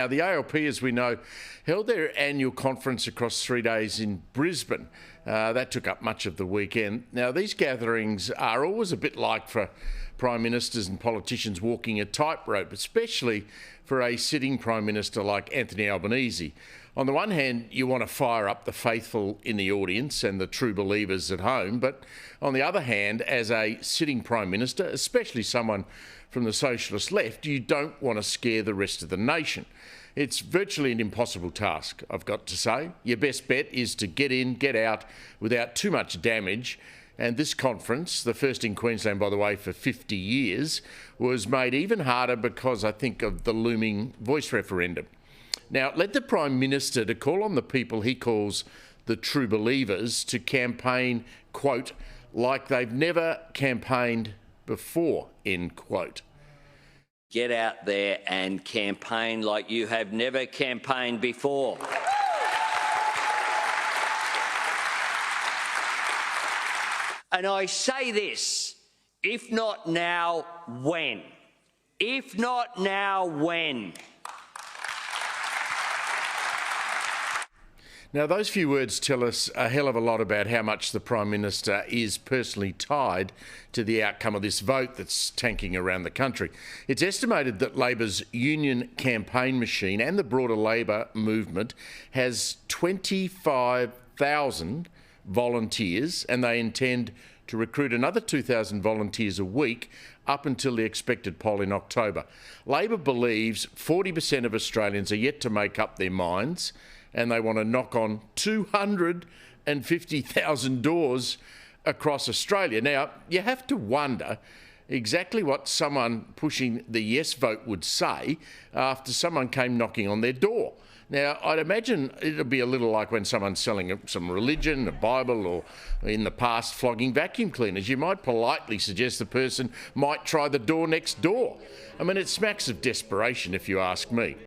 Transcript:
Now, the ALP, as we know, held their annual conference across 3 days in Brisbane. That took up much of the weekend. Now, these gatherings are always a bit like for Prime Ministers and politicians walking a tightrope, especially for a sitting Prime Minister like Anthony Albanese. On the one hand, you want to fire up the faithful in the audience and the true believers at home, but on the other hand, as a sitting Prime Minister, especially someone from the socialist left, you don't want to scare the rest of the nation. It's virtually an impossible task, I've got to say. Your best bet is to get in, get out without too much damage. And this conference, the first in Queensland, by the way, for 50 years, was made even harder because, I think, of the looming voice referendum. Now, led the Prime Minister to call on the people he calls the true believers to campaign, quote, like they've never campaigned before, end quote. Get out there and campaign like you have never campaigned before. And I say this, if not now, when? If not now, when? Now, those few words tell us a hell of a lot about how much the Prime Minister is personally tied to the outcome of this vote that's tanking around the country. It's estimated that Labor's union campaign machine and the broader Labor movement has 25,000 volunteers, and they intend to recruit another 2,000 volunteers a week up until the expected poll in October. Labor believes 40% of Australians are yet to make up their minds, and they want to knock on 250,000 doors across Australia. Now, you have to wonder exactly what someone pushing the yes vote would say after someone came knocking on their door. Now, I'd imagine it'll be a little like when someone's selling some religion, a Bible, or in the past flogging vacuum cleaners. You might politely suggest the person might try the door next door. I mean, it smacks of desperation if you ask me.